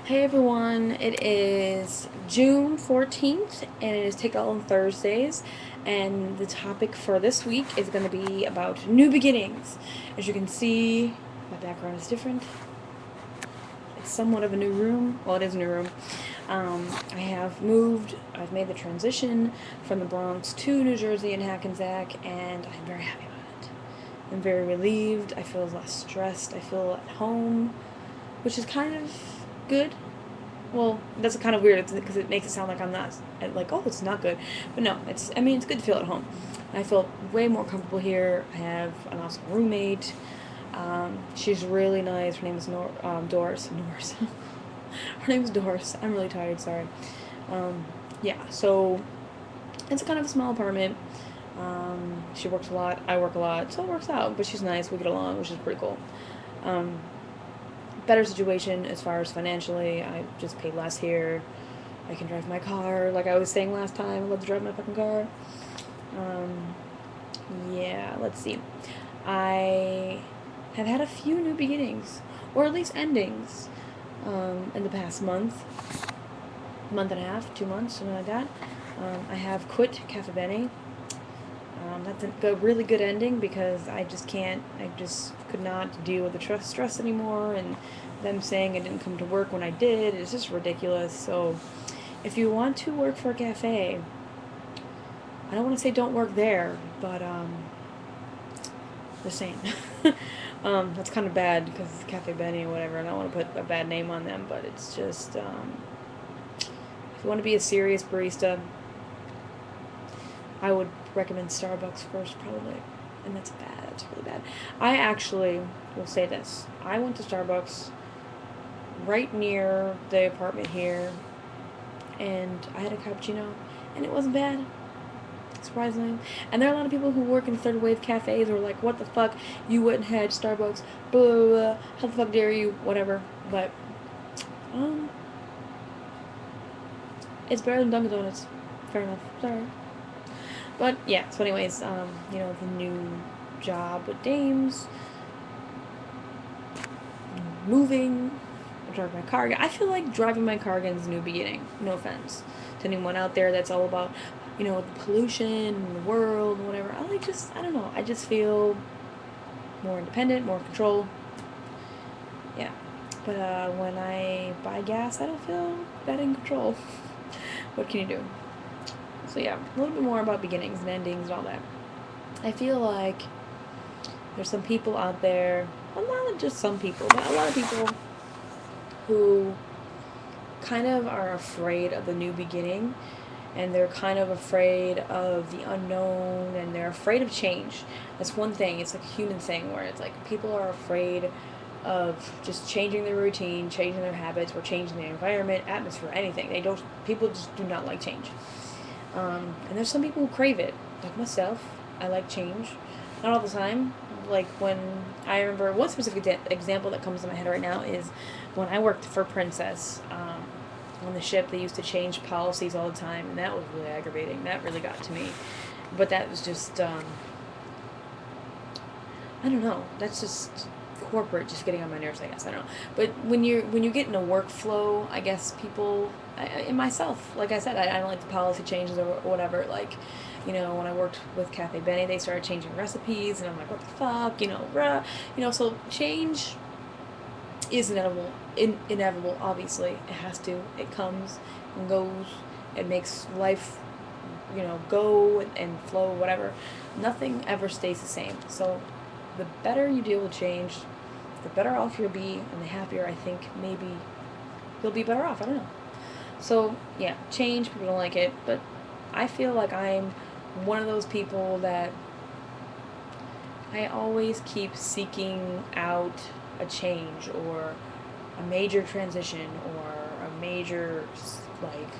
Hey everyone, it is June 14th and it is Takeout on Thursdays, and the topic for this week is going to be about new beginnings. As you can see, my background is different. It's somewhat of a new room. Well, it is a new room. I have moved, I've made the transition from the Bronx to New Jersey and Hackensack, and I'm very happy about it. I'm very relieved. I feel less stressed. I feel at home, which is kind of good. Well, that's kind of weird because it makes it sound like I'm not, like, oh, it's not good. But no, it's good to feel at home. I feel way more comfortable here. I have an awesome roommate. She's really nice. Her name is Doris. Norris. Her name is Doris. I'm really tired, sorry. Yeah, so it's kind of a small apartment. She works a lot. I work a lot. So it works out. But she's nice. We get along, which is pretty cool. Um, Better situation as far as financially. I just pay less here. I can drive my car, like I was saying last time. I love to drive my fucking car. Um, yeah, let's see. I have had a few new beginnings, or at least endings, in the past month and a half, 2 months, something like that. I have quit Cafe Bene. That's a really good ending because I just could not deal with the stress anymore, and them saying I didn't come to work when I did. It's just ridiculous. So, if you want to work for a cafe, I don't want to say don't work there, but, just saying. That's kind of bad because it's Cafe Benny or whatever, and I don't want to put a bad name on them, but it's just, if you want to be a serious barista, I would recommend Starbucks first, probably. And that's bad. That's really bad. I actually will say this. I went to Starbucks right near the apartment here, and I had a cappuccino, and it wasn't bad. Surprisingly. And there are a lot of people who work in third wave cafes who are like, what the fuck? You went and had Starbucks. Blah, blah, blah. How the fuck dare you? Whatever. But, um, it's better than Dunkin' Donuts. Fair enough. Sorry. But yeah, so anyways, the new job with Dames, moving, I drive my car again. I feel like driving my car again is a new beginning. No offense to anyone out there that's all about, the pollution and the world and whatever. I don't know, I just feel more independent, more control. Yeah. But when I buy gas, I don't feel that in control. What can you do? So yeah, a little bit more about beginnings and endings and all that. I feel like there's some people out there, well, not just some people, but a lot of people who kind of are afraid of the new beginning, and they're kind of afraid of the unknown, and they're afraid of change. That's one thing. It's like a human thing where it's like people are afraid of just changing their routine, changing their habits, or changing their environment, atmosphere, anything. People just do not like change. And there's some people who crave it, like myself. I like change. Not all the time. Like when I remember one specific example that comes to my head right now is when I worked for Princess on the ship. They used to change policies all the time, and that was really aggravating. That really got to me. But that was just, I don't know. That's just corporate just getting on my nerves, I guess. I don't know. But when you get in a workflow, I guess people, and myself, like I said, I don't like the policy changes or whatever. Like, when I worked with Cafe Benny, they started changing recipes, and I'm like, what the fuck, bruh. So change is inevitable, obviously. It has to. It comes and goes. It makes life, go and flow, whatever. Nothing ever stays the same. So the better you deal with change, the better off you'll be, and the happier I think maybe you'll be better off. I don't know. So, yeah, change, people don't like it, but I feel like I'm one of those people that I always keep seeking out a change or a major transition or a major, like,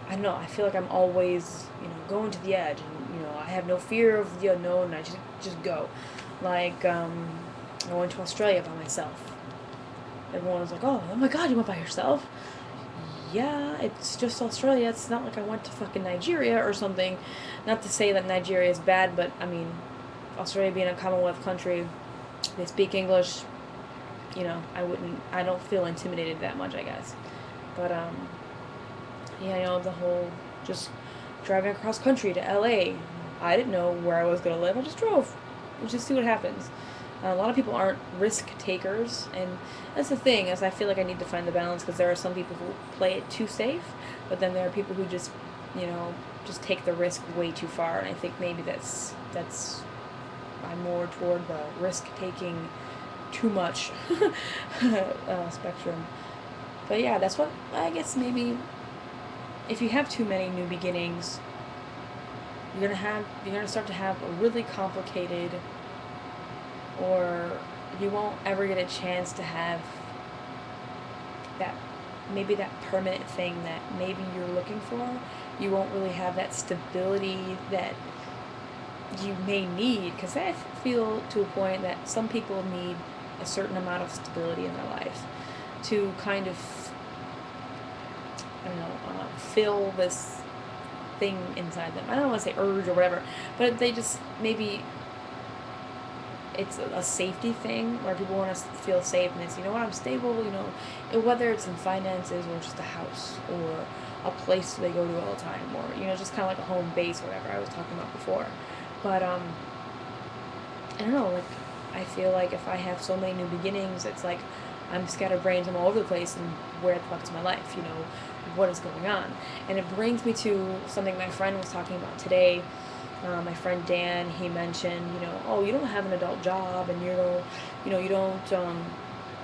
I don't know, I feel like I'm always, going to the edge, and, I have no fear of the unknown, and I just go. Like, I went to Australia by myself. Everyone was like, oh my god, you went by yourself? Yeah, it's just Australia. It's not like I went to fucking Nigeria or something. Not to say that Nigeria is bad, but, Australia being a Commonwealth country, they speak English. I don't feel intimidated that much, I guess. But, yeah, the whole just driving across country to LA. I didn't know where I was going to live. I just drove. We'll just see what happens. A lot of people aren't risk takers, and that's the thing, is I feel like I need to find the balance, because there are some people who play it too safe, but then there are people who just, just take the risk way too far, and I think maybe that's I'm more toward the risk taking too much spectrum. But yeah, that's what I guess. Maybe if you have too many new beginnings, you're gonna start to have a really complicated, or you won't ever get a chance to have that, maybe that permanent thing that maybe you're looking for. You won't really have that stability that you may need, because I feel to a point that some people need a certain amount of stability in their lives to kind of, I don't know, fill this thing inside them. I don't want to say urge or whatever, but they just, maybe it's a safety thing where people want to feel safe, and it's, I'm stable, whether it's in finances or just a house or a place they go to all the time, or, just kind of like a home base or whatever I was talking about before. But, I don't know, like, I feel like if I have so many new beginnings, it's like I'm scatterbrained, I'm all over the place, and where the fuck's my life, what is going on? And it brings me to something my friend was talking about today. My friend Dan, he mentioned, oh, you don't have an adult job, and you don't,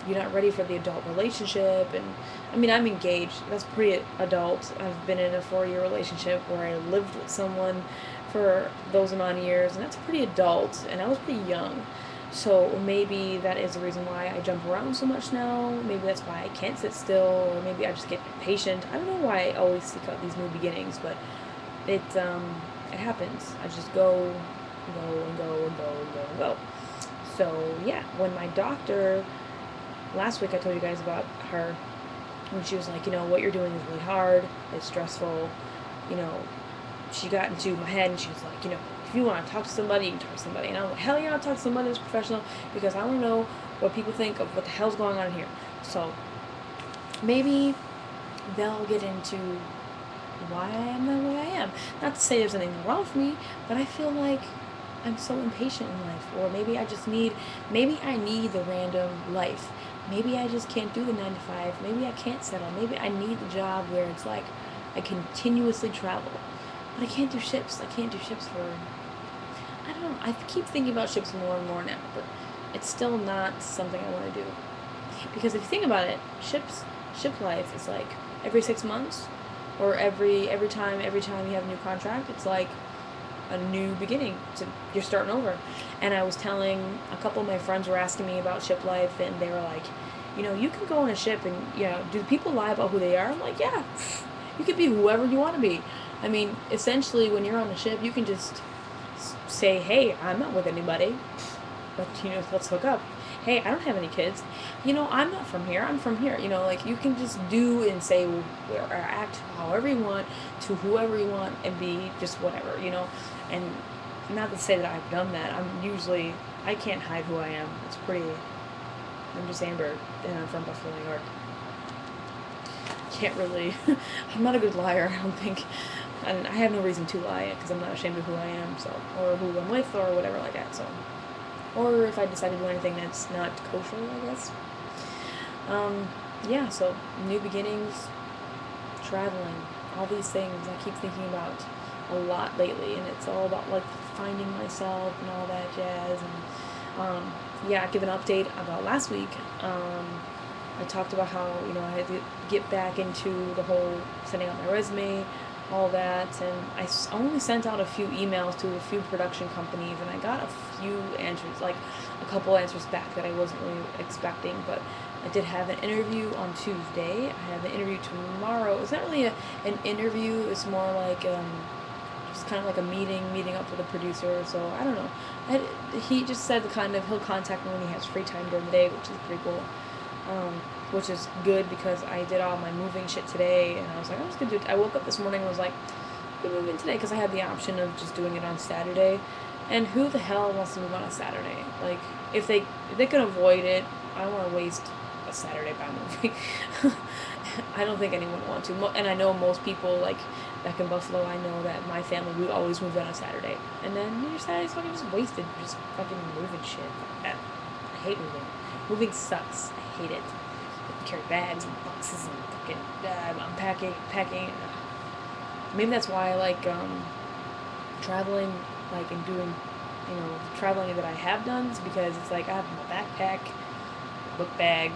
you're not ready for the adult relationship. And I mean, I'm engaged. That's pretty adult. I've been in a 4-year relationship where I lived with someone for those amount of years, and that's pretty adult, and I was pretty young. So maybe that is the reason why I jump around so much now. Maybe that's why I can't sit still, or maybe I just get impatient. I don't know why I always seek out these new beginnings, but it happens. I just go and go. So yeah, when my doctor, last week I told you guys about her, when she was like, what you're doing is really hard, it's stressful, she got into my head, and she was like, if you want to talk to somebody, you can talk to somebody. And I'm like, hell yeah, I'll talk to somebody that's professional, because I want to know what people think of what the hell's going on here. So maybe they'll get into why I am the way I am. Not to say there's anything wrong with me, but I feel like I'm so impatient in life. Or maybe I need the random life. Maybe I just can't do the 9 to 5. Maybe I can't settle. Maybe I need the job where it's like I continuously travel. But I can't do ships. I can't do ships for, I don't know. I keep thinking about ships more and more now, but it's still not something I want to do. Because if you think about it, ship life is like every 6 months, or every time you have a new contract, it's like a new beginning. You're starting over. And I was telling a couple of my friends were asking me about ship life, and they were like, you can go on a ship, and do people lie about who they are? I'm like, yeah, you can be whoever you want to be. I mean, essentially, when you're on a ship, you can just say, hey, I'm not with anybody, but let's hook up. Hey, I don't have any kids. I'm not from here. I'm from here. Like, you can just do and say or act however you want to whoever you want, and be just whatever, And not to say that I've done that. I can't hide who I am. I'm just Amber, and I'm from Buffalo, New York. Can't really, I'm not a good liar, I don't think. And I have no reason to lie, because I'm not ashamed of who I am, so, or who I'm with, or whatever like that, so. Or if I decide to do anything that's not kosher, I guess. Yeah, so new beginnings, traveling, all these things I keep thinking about a lot lately, and it's all about like finding myself and all that jazz. And yeah, I give an update about last week. I talked about how I had to get back into the whole sending out my resume, all that, and I only sent out a few emails to a few production companies, and I got a few answers, like a couple answers back that I wasn't really expecting. But I did have an interview on Tuesday. I have an interview tomorrow. It's not really an interview. It's more like just kind of like a meeting up with a producer. So I don't know. He just said he'll contact me when he has free time during the day, which is pretty cool. Which is good, because I did all my moving shit today, and I was like, I'm just gonna do it. I woke up this morning and was like, I'm gonna move in today, because I had the option of just doing it on Saturday. And who the hell wants to move on a Saturday? Like, if they can avoid it, I don't want to waste a Saturday by moving. I don't think anyone would want to. And I know most people, like, back in Buffalo, I know that my family, we always moved on a Saturday. And then your Saturday's fucking just wasted. Just fucking moving shit. Fuck that. I hate moving. Moving sucks. I hate it. I carry bags and boxes and fucking unpacking, packing. Maybe that's why I like traveling, like, and doing, traveling that I have done is because it's like I have my backpack, book bag,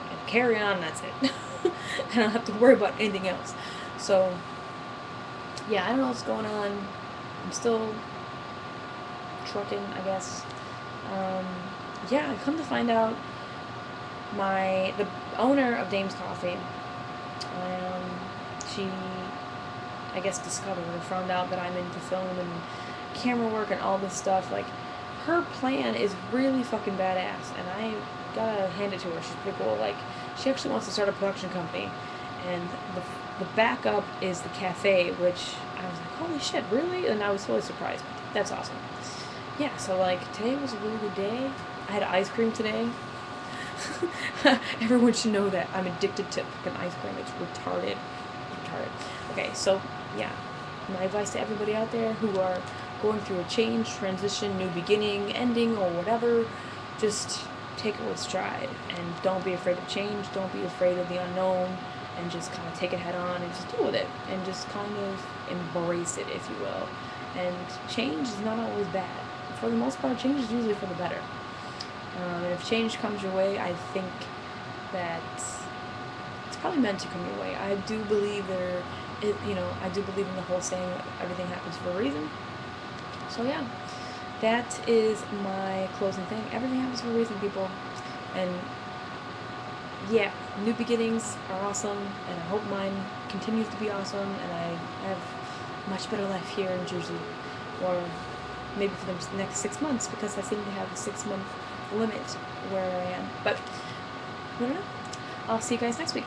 and carry on, and that's it. I don't have to worry about anything else. So, yeah, I don't know what's going on. I'm still trucking, I guess. Yeah, I come to find out the owner of Dame's Coffee, she, I guess, discovered or found out that I'm into film and camera work and all this stuff. Like, her plan is really fucking badass, and I gotta hand it to her. She's pretty cool. Like, she actually wants to start a production company, and the backup is the cafe, which I was like, holy shit, really? And I was totally surprised. That's awesome. Yeah, so, like, today was a really good day. I had ice cream today. Everyone should know that I'm addicted to fucking ice cream. It's retarded. Okay, so, yeah. My advice to everybody out there who are going through a change, transition, new beginning, ending, or whatever, just take it with stride. And don't be afraid of change. Don't be afraid of the unknown. And just kind of take it head on and just deal with it. And just kind of embrace it, if you will. And change is not always bad. For the most part, change is usually for the better. And if change comes your way, I think that it's probably meant to come your way. I do believe I do believe in the whole saying that everything happens for a reason. So yeah, that is my closing thing. Everything happens for a reason, people. And yeah, new beginnings are awesome, and I hope mine continues to be awesome, and I have a much better life here in Jersey, or maybe for the next 6 months, because I seem to have a 6-month limit where I am. But I don't know. I'll see you guys next week.